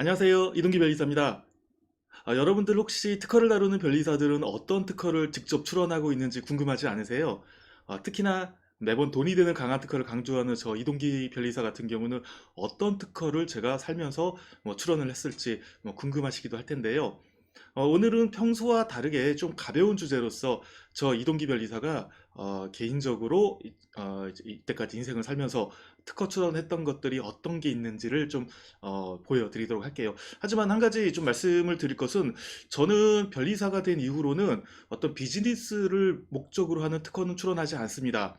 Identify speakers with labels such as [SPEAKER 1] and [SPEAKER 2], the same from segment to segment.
[SPEAKER 1] 안녕하세요. 이동기 변리사입니다. 여러분들 혹시 특허를 다루는 변리사들은 어떤 특허를 직접 출원하고 있는지 궁금하지 않으세요? 특히나 매번 돈이 되는 강한 특허를 강조하는 저 이동기 변리사 같은 경우는 어떤 특허를 제가 살면서 출원을 했을지 궁금하시기도 할 텐데요. 오늘은 평소와 다르게 좀 가벼운 주제로서 저 이동기 변리사가 개인적으로 이때까지 인생을 살면서 특허 출원했던 것들이 어떤 게 있는지를 좀 보여드리도록 할게요. 하지만 한 가지 좀 말씀을 드릴 것은 저는 변리사가 된 이후로는 어떤 비즈니스를 목적으로 하는 특허는 출원하지 않습니다.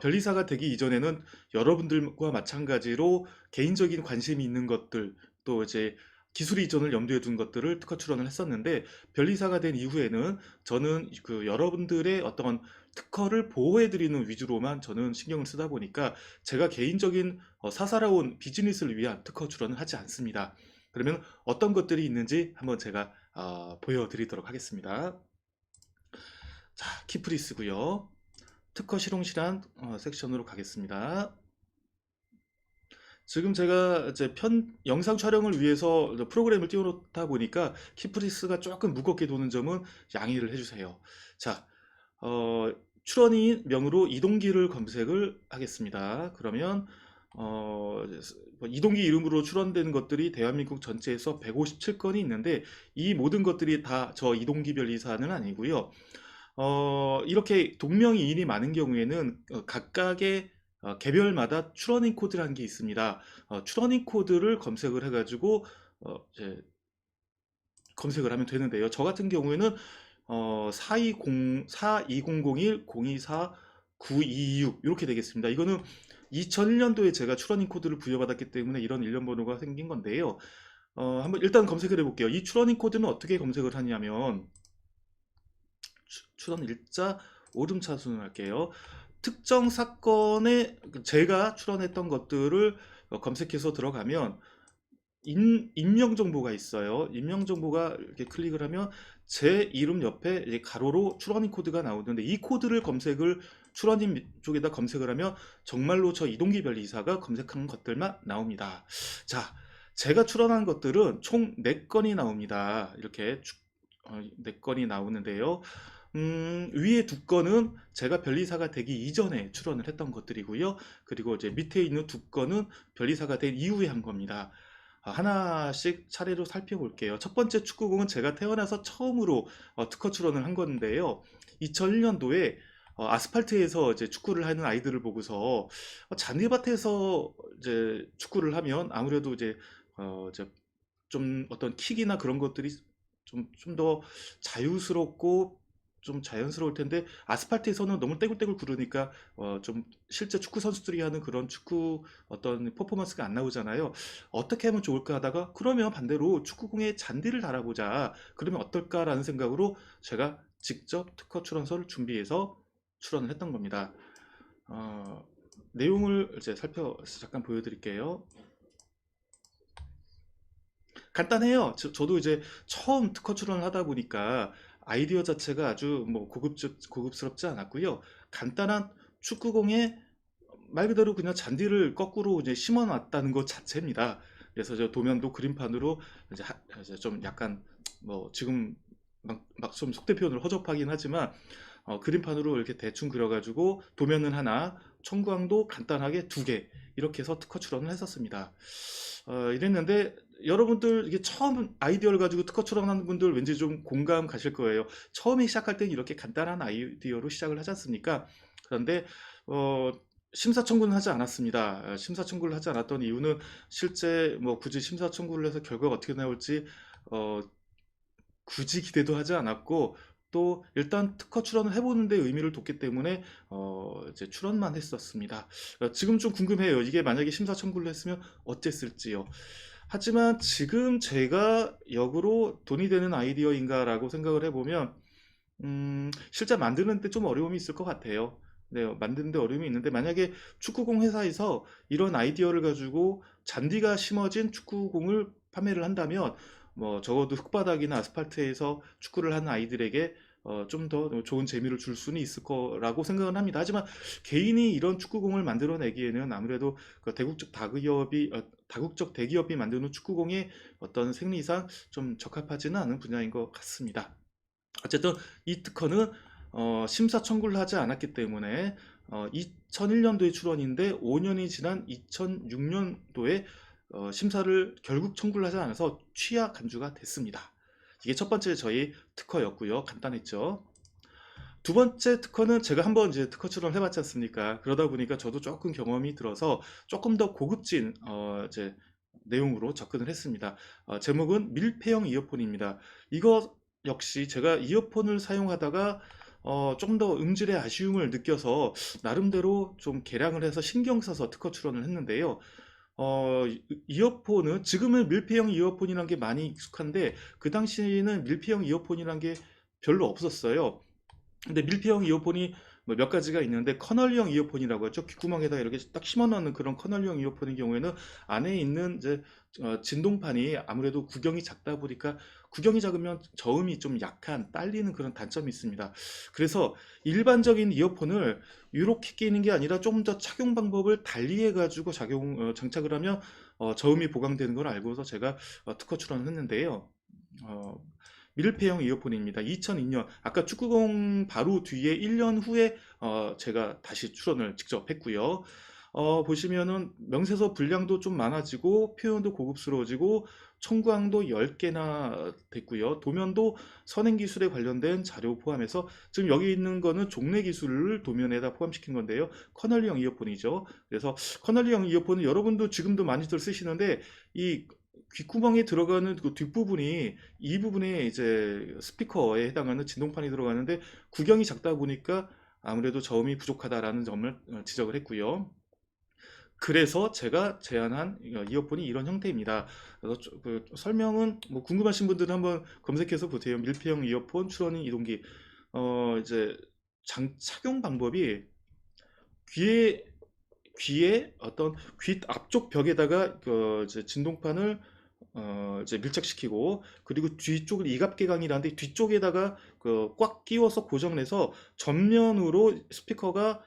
[SPEAKER 1] 변리사가 되기 이전에는 여러분들과 마찬가지로 개인적인 관심이 있는 것들 또 이제 기술 이전을 염두에 둔 것들을 특허 출원을 했었는데 변리사가 된 이후에는 저는 그 여러분들의 어떤 특허를 보호해드리는 위주로만 저는 신경을 쓰다 보니까 제가 개인적인 사사로운 비즈니스를 위한 특허 출원은 하지 않습니다. 그러면 어떤 것들이 있는지 한번 제가 보여드리도록 하겠습니다. 자, 키프리스고요. 특허 실용실한 섹션으로 가겠습니다. 지금 제가 이제 영상 촬영을 위해서 프로그램을 띄워놓다 보니까 키프리스가 조금 무겁게 도는 점은 양해를 해주세요. 자, 어, 출원인 명으로 이동기를 검색을 하겠습니다. 그러면 이동기 이름으로 출원된 것들이 대한민국 전체에서 157건이 있는데 이 모든 것들이 다 저 이동기 변리사는 아니고요. 이렇게 동명이인이 많은 경우에는 각각의 개별마다 출러닝 코드라는 게 있습니다. 출러닝 코드를 검색을 해가지고 이제 검색을 하면 되는데요. 저 같은 경우에는 420001 024 926 이렇게 되겠습니다. 이거는 2001년도에 제가 출러닝 코드를 부여받았기 때문에 이런 일련 번호가 생긴 건데요. 한번 일단 검색을 해볼게요. 이 출러닝 코드는 어떻게 검색을 하냐면 출원 일자 오름차순을 할게요. 특정 사건에 제가 출원했던 것들을 검색해서 들어가면 임명 정보가 있어요. 임명 정보가 이렇게 클릭을 하면 제 이름 옆에 이제 가로로 출원인 코드가 나오는데 이 코드를 검색을 출원인 쪽에다 검색을 하면 정말로 저 이동기 변리사가 검색한 것들만 나옵니다. 자, 제가 출원한 것들은 총 4건이 나옵니다. 이렇게 4건이 나오는데요. 위에 2건은 제가 변리사가 되기 이전에 출원을 했던 것들이고요. 그리고 이제 밑에 있는 2건은 변리사가 된 이후에 한 겁니다. 하나씩 차례로 살펴볼게요. 첫 번째 축구공은 제가 태어나서 처음으로 특허 출원을 한 건데요. 2001년도에 아스팔트에서 이제 축구를 하는 아이들을 보고서 잔디밭에서 이제 축구를 하면 아무래도 이제 좀 어떤 킥이나 그런 것들이 좀 더 자유스럽고 좀 자연스러울 텐데 아스팔트에서는 너무 떼굴떼굴 구르니까 좀 실제 축구 선수들이 하는 그런 축구 어떤 퍼포먼스가 안 나오잖아요. 어떻게 하면 좋을까 하다가 그러면 반대로 축구공에 잔디를 달아보자. 그러면 어떨까라는 생각으로 제가 직접 특허 출원서를 준비해서 출원을 했던 겁니다. 어, 내용을 이제 잠깐 보여드릴게요. 간단해요. 저도 이제 처음 특허 출원을 하다 보니까 아이디어 자체가 아주 뭐 고급스럽지 않았고요. 간단한 축구공에 말 그대로 그냥 잔디를 거꾸로 이제 심어 놨다는 것 자체입니다. 그래서 저 도면도 그림판으로 이제 좀 약간 뭐 지금 막 좀 속대 표현을 허접하긴 하지만 그림판으로 이렇게 대충 그려가지고 도면은 하나, 청구항도 간단하게 2개 이렇게 해서 특허 출원을 했었습니다. 이랬는데 여러분들 이게 처음 아이디어를 가지고 특허 출원하는 분들 왠지 좀 공감 가실 거예요. 처음에 시작할 땐 이렇게 간단한 아이디어로 시작을 하지 않습니까? 그런데 어, 심사 청구는 하지 않았습니다. 심사 청구를 하지 않았던 이유는 실제 뭐 굳이 심사 청구를 해서 결과가 어떻게 나올지 어, 굳이 기대도 하지 않았고 또 일단 특허 출원을 해보는데 의미를 뒀기 때문에 이제 출원만 했었습니다. 지금 좀 궁금해요. 이게 만약에 심사 청구를 했으면 어땠을지요. 하지만 지금 제가 역으로 돈이 되는 아이디어인가라고 생각을 해보면 실제 만드는데 좀 어려움이 있을 것 같아요. 네, 만드는데 어려움이 있는데 만약에 축구공 회사에서 이런 아이디어를 가지고 잔디가 심어진 축구공을 판매를 한다면 뭐 적어도 흙바닥이나 아스팔트에서 축구를 하는 아이들에게 좀 더 좋은 재미를 줄 수는 있을 거라고 생각은 합니다. 하지만 개인이 이런 축구공을 만들어내기에는 아무래도 그 다국적 대기업이 만드는 축구공의 어떤 생리상 좀 적합하지는 않은 분야인 것 같습니다. 어쨌든 이 특허는 심사 청구를 하지 않았기 때문에 2001년도에 출원인데 5년이 지난 2006년도에 심사를 결국 청구를 하지 않아서 취하 간주가 됐습니다. 이게 첫 번째 저희 특허였고요. 간단했죠. 두 번째 특허는 제가 한번 이제 특허 출원을 해봤지 않습니까? 그러다 보니까 저도 조금 경험이 들어서 조금 더 고급진 이제 내용으로 접근을 했습니다. 제목은 밀폐형 이어폰입니다. 이거 역시 제가 이어폰을 사용하다가 조금 더 음질의 아쉬움을 느껴서 나름대로 좀 개량을 해서 신경 써서 특허 출원을 했는데요. 이어폰은 지금은 밀폐형 이어폰이라는 게 많이 익숙한데 그 당시에는 밀폐형 이어폰이라는 게 별로 없었어요. 근데 밀폐형 이어폰이 뭐 몇 가지가 있는데 커널형 이어폰이라고 하죠. 귓구멍에다 이렇게 딱 심어 넣는 그런 커널형 이어폰의 경우에는 안에 있는 이제 진동판이 아무래도 구경이 작다 보니까 구경이 작으면 저음이 좀 약한 딸리는 그런 단점이 있습니다. 그래서 일반적인 이어폰을 이렇게 끼는 게 아니라 조금 더 착용 방법을 달리 해가지고 장착을 하면 저음이 보강되는 걸 알고서 제가 특허 출원을 했는데요. 어, 밀폐형 이어폰입니다. 2002년 아까 축구공 바로 뒤에 1년 후에 제가 다시 출원을 직접 했고요. 보시면은 명세서 분량도 좀 많아지고 표현도 고급스러워지고 청구항도 10개나 됐고요. 도면도 선행 기술에 관련된 자료 포함해서 지금 여기 있는 거는 종래 기술을 도면에다 포함시킨 건데요. 커널형 이어폰이죠. 그래서 커널형 이어폰은 여러분도 지금도 많이들 쓰시는데 이 귓구멍에 들어가는 그 뒷부분이 이 부분에 이제 스피커에 해당하는 진동판이 들어가는데 구경이 작다 보니까 아무래도 저음이 부족하다라는 점을 지적을 했고요. 그래서 제가 제안한 이어폰이 이런 형태입니다. 그래서 그 설명은 뭐 궁금하신 분들은 한번 검색해서 보세요. 밀폐형 이어폰 출원인 이동기. 이제 착용 방법이 귀에 어떤 귀 앞쪽 벽에다가 그 이제 진동판을 이제 밀착시키고 그리고 뒤쪽을 이갑개강이라는데 뒤쪽에다가 그 꽉 끼워서 고정을 해서 전면으로 스피커가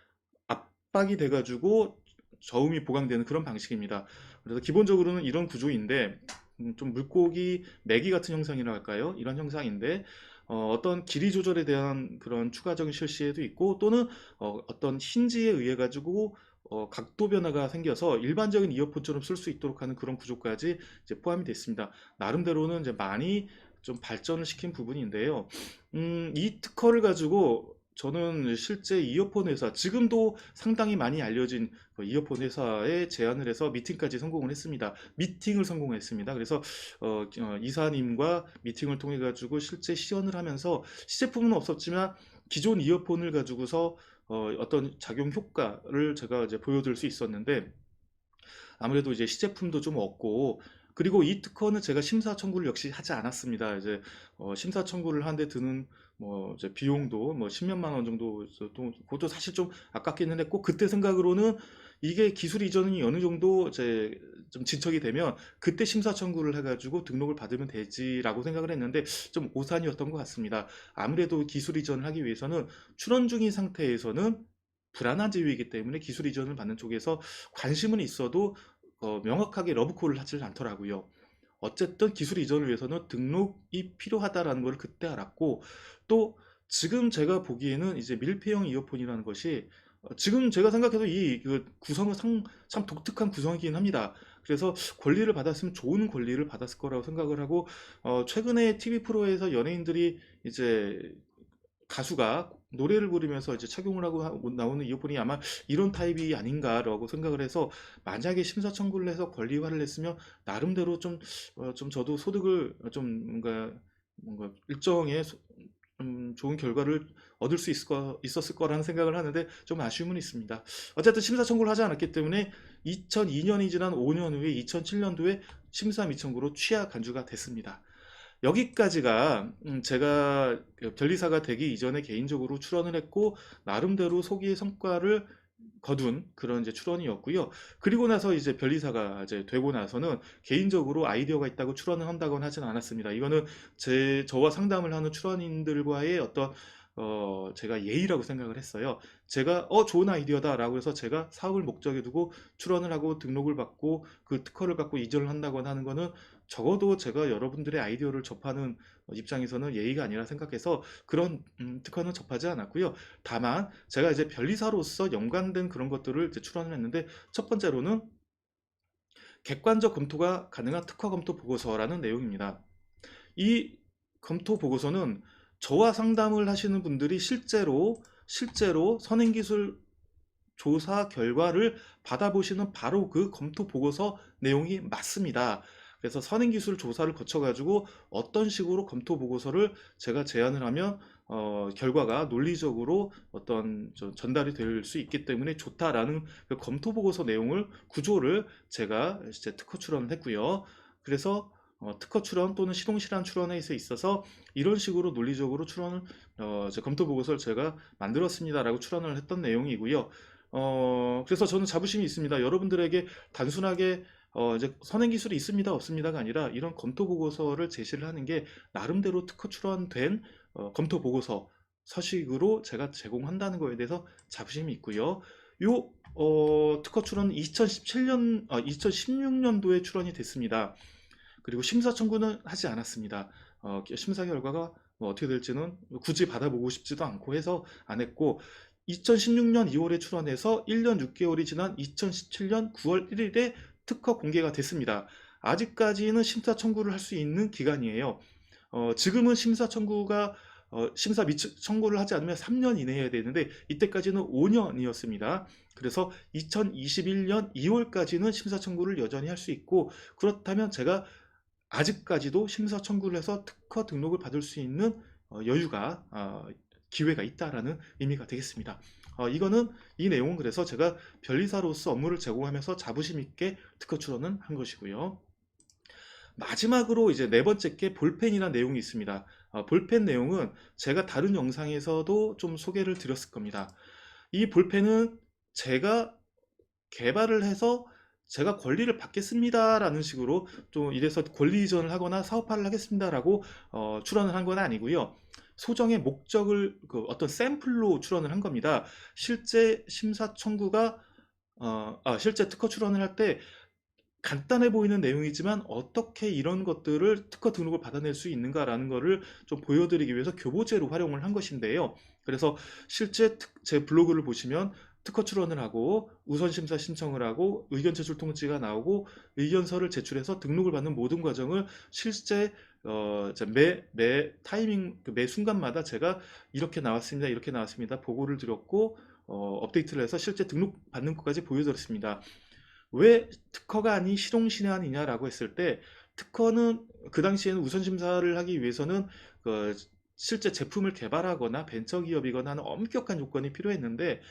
[SPEAKER 1] 압박이 돼가지고 저음이 보강되는 그런 방식입니다. 그래서 기본적으로는 이런 구조인데 좀 물고기 메기 같은 형상이라 할까요? 이런 형상인데 어떤 길이 조절에 대한 그런 추가적인 실시에도 있고 또는 어떤 힌지에 의해 가지고 각도 변화가 생겨서 일반적인 이어폰처럼 쓸 수 있도록 하는 그런 구조까지 이제 포함이 됐습니다. 나름대로는 이제 많이 좀 발전을 시킨 부분인데요. 이 특허를 가지고 저는 실제 이어폰 회사, 지금도 상당히 많이 알려진 그 이어폰 회사에 제안을 해서 미팅까지 성공을 했습니다. 미팅을 성공했습니다. 그래서 이사님과 미팅을 통해 가지고 실제 시연을 하면서 시제품은 없었지만 기존 이어폰을 가지고서 어떤 작용 효과를 제가 이제 보여드릴 수 있었는데 아무래도 이제 시제품도 좀 없고 그리고 이 특허는 제가 심사 청구를 역시 하지 않았습니다. 이제 심사 청구를 하는데 드는 뭐 이제 비용도 뭐 십몇만 원 정도 또 그것도 사실 좀 아깝기는 했고 그때 생각으로는 이게 기술 이전이 어느 정도 이제 좀 진척이 되면 그때 심사 청구를 해가지고 등록을 받으면 되지라고 생각을 했는데 좀 오산이었던 것 같습니다. 아무래도 기술 이전을 하기 위해서는 출원 중인 상태에서는 불안한 지위이기 때문에 기술 이전을 받는 쪽에서 관심은 있어도 명확하게 러브콜을 하질 않더라고요. 어쨌든 기술 이전을 위해서는 등록이 필요하다라는 걸 그때 알았고 또 지금 제가 보기에는 이제 밀폐형 이어폰이라는 것이 지금 제가 생각해도 이 그 구성은 참 독특한 구성이긴 합니다. 그래서 권리를 받았으면 좋은 권리를 받았을 거라고 생각을 하고 최근에 TV 프로에서 연예인들이 이제 가수가 노래를 부르면서 이제 착용을 하고 나오는 이어폰이 아마 이런 타입이 아닌가라고 생각을 해서 만약에 심사 청구를 해서 권리화를 했으면 나름대로 좀 저도 소득을 좀 뭔가 일정의 좀 좋은 결과를 얻을 수 있었을 거라는 생각을 하는데 좀 아쉬움은 있습니다. 어쨌든 심사 청구를 하지 않았기 때문에 2002년이 지난 5년 후에 2007년도에 심사 미청구로 취하 간주가 됐습니다. 여기까지가 제가 그 변리사가 되기 이전에 개인적으로 출원을 했고 나름대로 소기의 성과를 거둔 그런 이제 출원이었고요. 그리고 나서 이제 변리사가 이제 되고 나서는 개인적으로 아이디어가 있다고 출원을 한다고는 하진 않았습니다. 이거는 저와 상담을 하는 출원인들과의 어떤 제가 예의라고 생각을 했어요. 제가 좋은 아이디어다라고 해서 제가 사업을 목적에 두고 출원을 하고 등록을 받고 그 특허를 갖고 이전을 한다거나 하는 거는 적어도 제가 여러분들의 아이디어를 접하는 입장에서는 예의가 아니라 생각해서 그런 특허는 접하지 않았고요. 다만 제가 이제 변리사로서 연관된 그런 것들을 이제 출원을 했는데, 첫 번째로는 객관적 검토가 가능한 특허 검토 보고서라는 내용입니다. 이 검토 보고서는 저와 상담을 하시는 분들이 실제로 선행기술 조사 결과를 받아보시는 바로 그 검토 보고서 내용이 맞습니다. 그래서 선행기술 조사를 거쳐가지고 어떤 식으로 검토 보고서를 제가 제안을 하면 결과가 논리적으로 어떤 전달이 될 수 있기 때문에 좋다라는 그 검토 보고서 내용을 구조를 제가 이제 특허 출원을 했고요. 그래서 특허 출원 또는 시동실한 출원에 있어서 이런 식으로 논리적으로 출원을 검토 보고서를 제가 만들었습니다라고 출원을 했던 내용이고요. 그래서 저는 자부심이 있습니다. 여러분들에게 단순하게 이제 선행 기술이 있습니다, 없습니다가 아니라 이런 검토 보고서를 제시를 하는 게 나름대로 특허 출원된 검토 보고서 서식으로 제가 제공한다는 거에 대해서 자부심이 있고요. 요 특허 출원은 2016년도에 출원이 됐습니다. 그리고 심사 청구는 하지 않았습니다. 심사 결과가 뭐 어떻게 될지는 굳이 받아보고 싶지도 않고 해서 안 했고, 2016년 2월에 출원해서 1년 6개월이 지난 2017년 9월 1일에 특허 공개가 됐습니다. 아직까지는 심사 청구를 할 수 있는 기간이에요. 지금은 심사 청구가 심사 청구를 하지 않으면 3년 이내에 해야 되는데 이때까지는 5년이었습니다. 그래서 2021년 2월까지는 심사 청구를 여전히 할 수 있고, 그렇다면 제가 아직까지도 심사 청구를 해서 특허 등록을 받을 수 있는 여유가 기회가 있다라는 의미가 되겠습니다. 이거는 이 내용은 그래서 제가 변리사로서 업무를 제공하면서 자부심 있게 특허 출원은 한 것이고요. 마지막으로 이제 네 번째 게 볼펜이라는 내용이 있습니다. 볼펜 내용은 제가 다른 영상에서도 좀 소개를 드렸을 겁니다. 이 볼펜은 제가 개발을 해서 제가 권리를 받겠습니다라는 식으로 좀 이래서 권리 이전을 하거나 사업화를 하겠습니다라고 출원을 한 건 아니고요. 소정의 목적을 어떤 샘플로 출원을 한 겁니다. 실제 심사 청구가 실제 특허 출원을 할 때 간단해 보이는 내용이지만 어떻게 이런 것들을 특허 등록을 받아낼 수 있는가라는 것을 좀 보여드리기 위해서 교보제로 활용을 한 것인데요. 그래서 실제 제 블로그를 보시면 특허 출원을 하고 우선심사 신청을 하고 의견 제출 통지가 나오고 의견서를 제출해서 등록을 받는 모든 과정을 실제 매 타이밍 매 순간마다 제가 이렇게 나왔습니다, 이렇게 나왔습니다 보고를 드렸고 업데이트를 해서 실제 등록 받는 것까지 보여드렸습니다. 왜 특허가 아닌 실용신안이냐라고 했을 때, 특허는 그 당시에는 우선심사를 하기 위해서는 실제 제품을 개발하거나 벤처기업이거나 하는 엄격한 요건이 필요했는데,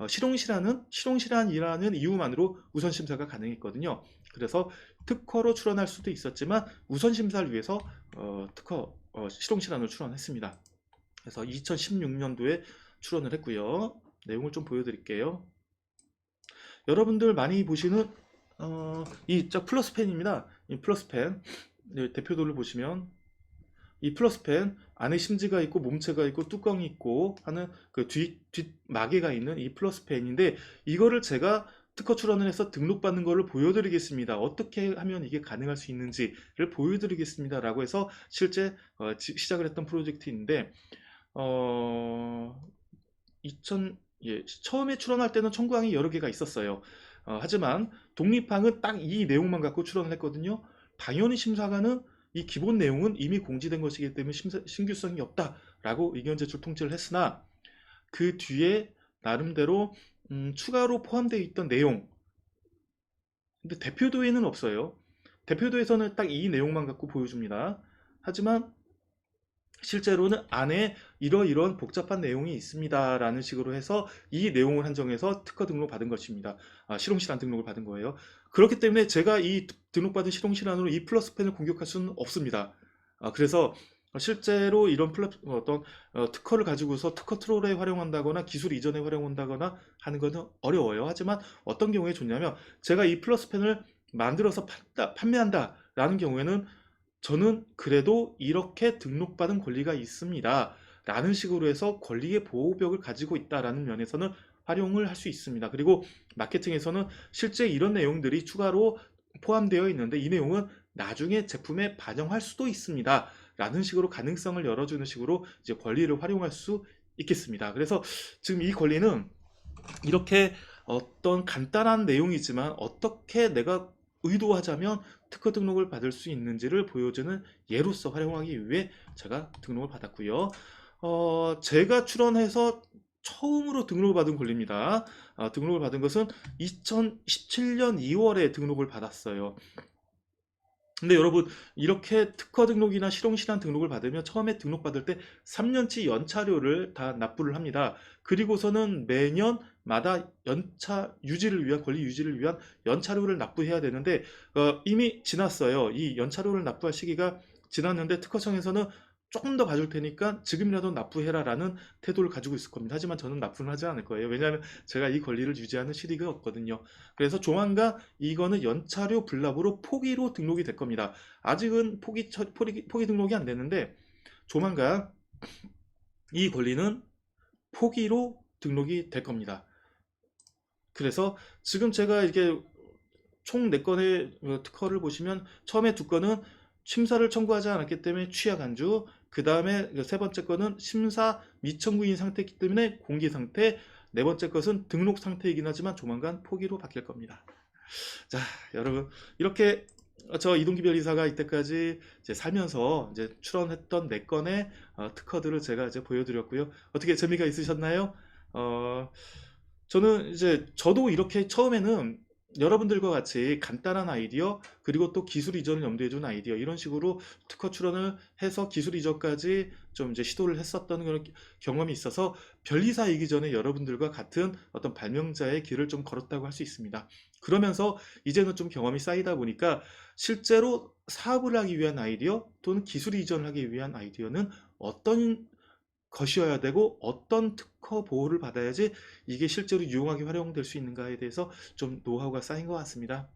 [SPEAKER 1] 실용실안이라는 이유만으로 우선심사가 가능했거든요. 그래서 특허로 출원할 수도 있었지만 우선심사를 위해서 실용실안을 출원했습니다. 그래서 2016년도에 출원을 했고요. 내용을 좀 보여드릴게요. 여러분들 많이 보시는 이 플러스펜입니다. 이 플러스펜 대표도를 보시면 이 플러스펜 안에 심지가 있고 몸체가 있고 뚜껑이 있고 하는 그 뒷 마개가 있는 이 플러스펜인데, 이거를 제가 특허 출원을 해서 등록받는 것을 보여드리겠습니다. 어떻게 하면 이게 가능할 수 있는지를 보여드리겠습니다. 라고 해서 실제 시작을 했던 프로젝트인데, 처음에 출원할 때는 청구항이 여러 개가 있었어요. 하지만 독립항은 딱 이 내용만 갖고 출원을 했거든요. 당연히 심사관은 이 기본 내용은 이미 공지된 것이기 때문에 신규성이 없다라고 의견 제출 통지를 했으나, 그 뒤에 나름대로 추가로 포함되어 있던 내용, 근데 대표도에는 없어요. 대표도에서는 딱 이 내용만 갖고 보여줍니다. 하지만 실제로는 안에 이러이러한 복잡한 내용이 있습니다 라는 식으로 해서 이 내용을 한정해서 특허 등록 받은 것입니다. 실용실안 등록을 받은 거예요. 그렇기 때문에 제가 이 등록받은 실용실안으로 이 플러스펜을 공격할 수는 없습니다. 그래서 실제로 이런 어떤 특허를 가지고서 특허 트롤에 활용한다거나 기술 이전에 활용한다거나 하는 것은 어려워요. 하지만 어떤 경우에 좋냐면 제가 이 플러스펜을 만들어서 판매한다라는 경우에는 저는 그래도 이렇게 등록받은 권리가 있습니다. 라는 식으로 해서 권리의 보호벽을 가지고 있다라는 면에서는 활용을 할 수 있습니다. 그리고 마케팅에서는 실제 이런 내용들이 추가로 포함되어 있는데 이 내용은 나중에 제품에 반영할 수도 있습니다. 라는 식으로 가능성을 열어주는 식으로 이제 권리를 활용할 수 있겠습니다. 그래서 지금 이 권리는 이렇게 어떤 간단한 내용이지만 어떻게 내가 의도하자면 특허 등록을 받을 수 있는지를 보여주는 예로서 활용하기 위해 제가 등록을 받았고요. 제가 출원해서 처음으로 등록을 받은 권리입니다. 등록을 받은 것은 2017년 2월에 등록을 받았어요. 근데 여러분 이렇게 특허 등록이나 실용실한 등록을 받으면 처음에 등록받을 때 3년치 연차료를 다 납부를 합니다. 그리고서는 매년마다 연차 유지를 위한 권리 유지를 위한 연차료를 납부해야 되는데 이미 지났어요. 이 연차료를 납부할 시기가 지났는데 특허청에서는 조금 더 봐줄 테니까 지금이라도 납부해라 라는 태도를 가지고 있을 겁니다. 하지만 저는 납부는 하지 않을 거예요. 왜냐하면 제가 이 권리를 유지하는 실익이 없거든요. 그래서 조만간 이거는 연차료 불납으로 포기로 등록이 될 겁니다. 아직은 포기 등록이 안 됐는데 조만간 이 권리는 포기로 등록이 될 겁니다. 그래서 지금 제가 이렇게 총 4건의 특허를 보시면 처음에 2건은 심사를 청구하지 않았기 때문에 취약 안주, 그 다음에 3번째 거는 심사 미청구인 상태이기 때문에 공개 상태, 4번째 것은 등록 상태이긴 하지만 조만간 포기로 바뀔 겁니다. 자, 여러분 이렇게 저 이동기 변리사가 이때까지 이제 살면서 이제 출원했던 4건의 특허들을 제가 이제 보여드렸고요. 어떻게 재미가 있으셨나요? 어, 저는 이제 저도 이렇게 처음에는 여러분들과 같이 간단한 아이디어 그리고 또 기술 이전을 염두에 둔 아이디어 이런 식으로 특허 출원을 해서 기술 이전까지 좀 이제 시도를 했었던 그런 경험이 있어서 변리사이기 전에 여러분들과 같은 어떤 발명자의 길을 좀 걸었다고 할 수 있습니다. 그러면서 이제는 좀 경험이 쌓이다 보니까 실제로 사업을 하기 위한 아이디어 또는 기술 이전을 하기 위한 아이디어는 어떤 것이어야 되고 어떤 특허 보호를 받아야지 이게 실제로 유용하게 활용될 수 있는가에 대해서 좀 노하우가 쌓인 것 같습니다.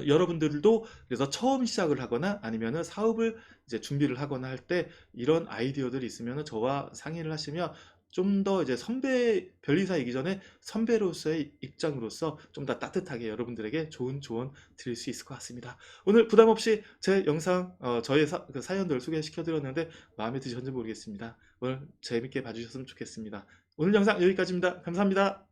[SPEAKER 1] 여러분들도 그래서 처음 시작을 하거나 아니면은 사업을 이제 준비를 하거나 할 때 이런 아이디어들이 있으면 저와 상의를 하시면 좀 더 이제 변리사이기 전에 선배로서의 입장으로서 좀 더 따뜻하게 여러분들에게 좋은 조언 드릴 수 있을 것 같습니다. 오늘 부담 없이 제 영상, 저의 그 사연들을 소개시켜 드렸는데 마음에 드셨는지 모르겠습니다. 오늘 재밌게 봐주셨으면 좋겠습니다. 오늘 영상 여기까지입니다. 감사합니다.